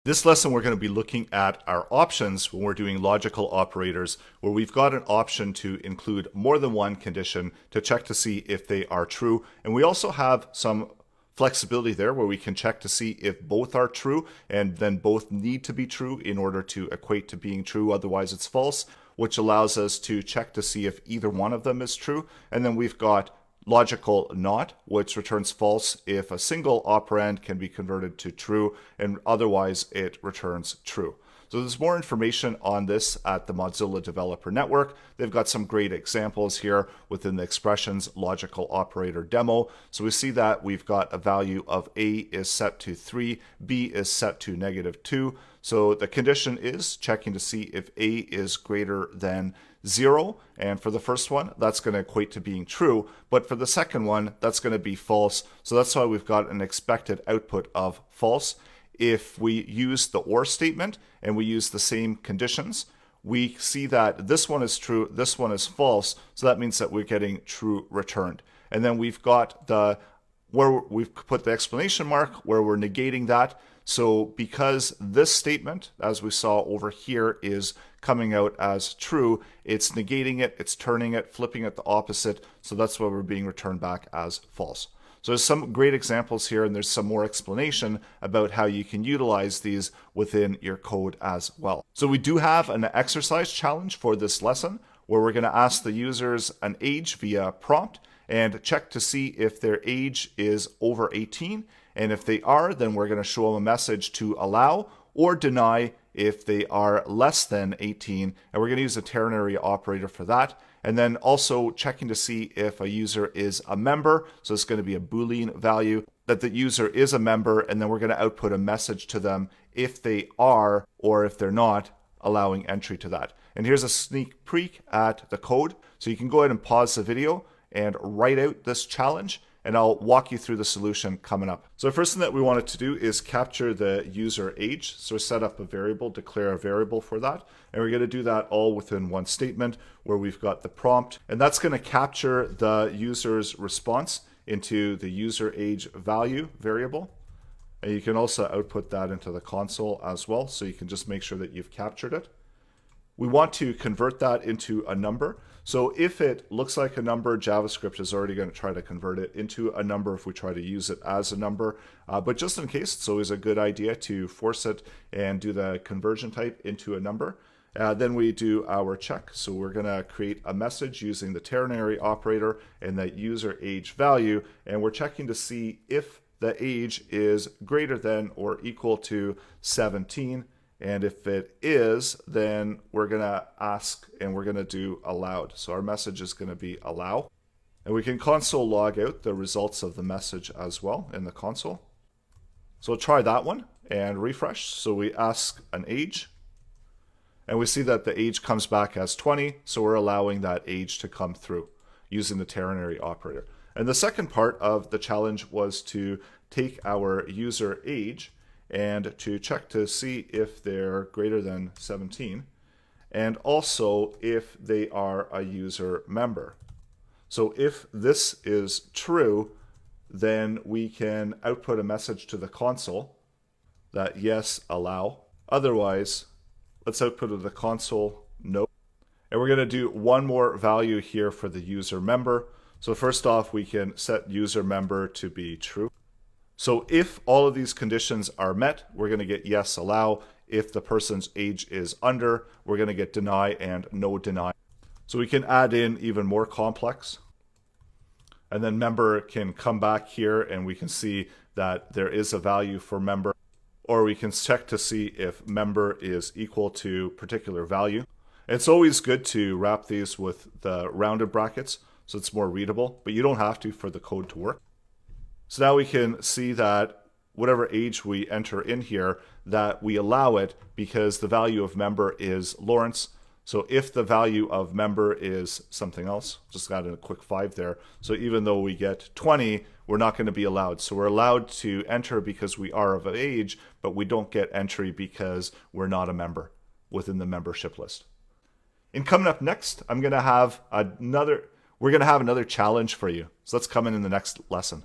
This lesson, we're going to be looking at our options when we're doing logical operators, where we've got an option to include more than one condition to check to see if they are true. And we also have some flexibility there where we can check to see if both are true, and then both need to be true in order to equate to being true. Otherwise, it's false, which allows us to check to see if either one of them is true. And then we've got logical not, which returns false if a single operand can be converted to true, and otherwise it returns true. So there's more information on this at the Mozilla Developer Network. They've got some great examples here within the expressions logical operator demo. So we see that we've got a value of A is set to 3, B is set to -2. So the condition is checking to see if A is greater than 0. And for the first one, that's going to equate to being true. But for the second one, that's going to be false. So that's why we've got an expected output of false. If we use the OR statement and we use the same conditions, we see that this one is true, this one is false. So that means that we're getting true returned. And then we've got where we've put the exclamation mark where we're negating that. So because this statement, as we saw over here, is coming out as true, it's negating it, it's turning it, flipping it the opposite. So that's why we're being returned back as false. So there's some great examples here, and there's some more explanation about how you can utilize these within your code as well. So we do have an exercise challenge for this lesson where we're going to ask the users an age via prompt and check to see if their age is over 18. And if they are, then we're going to show them a message to allow or deny if they are less than 18. And we're going to use a ternary operator for that. And then also checking to see if a user is a member. So it's going to be a Boolean value that the user is a member. And then we're going to output a message to them if they are or if they're not allowing entry to that. And here's a sneak peek at the code. So you can go ahead and pause the video and write out this challenge, and I'll walk you through the solution coming up. So the first thing that we wanted to do is capture the user age. So set up a variable, declare a variable for that. And we're going to do that all within one statement where we've got the prompt. And that's going to capture the user's response into the user age value variable. And you can also output that into the console as well. So you can just make sure that you've captured it. We want to convert that into a number. So if it looks like a number, JavaScript is already going to try to convert it into a number if we try to use it as a number. But just in case, it's always a good idea to force it and do the conversion type into a number. Then we do our check. So we're going to create a message using the ternary operator and that user age value. And we're checking to see if the age is greater than or equal to 17. And if it is, then we're going to ask and we're going to do allowed. So our message is going to be allow. And we can console log out the results of the message as well in the console. So try that one and refresh. So we ask an age. And we see that the age comes back as 20. So we're allowing that age to come through using the ternary operator. And the second part of the challenge was to take our user age and to check to see if they're greater than 17, and also if they are a user member. So if this is true, then we can output a message to the console that yes, allow. Otherwise, let's output to the console no. And we're going to do one more value here for the user member. So first off, we can set user member to be true. So if all of these conditions are met, we're going to get yes, allow. If the person's age is under, we're going to get deny and no deny. So we can add in even more complex. And then member can come back here and we can see that there is a value for member. Or we can check to see if member is equal to particular value. It's always good to wrap these with the rounded brackets so it's more readable, but you don't have to for the code to work. So now we can see that whatever age we enter in here, that we allow it because the value of member is Lawrence. So if the value of member is something else, just got a quick 5 there. So even though we get 20, we're not going to be allowed. So we're allowed to enter because we are of age, but we don't get entry because we're not a member within the membership list. And coming up next, we're going to have another challenge for you. So let's come in the next lesson.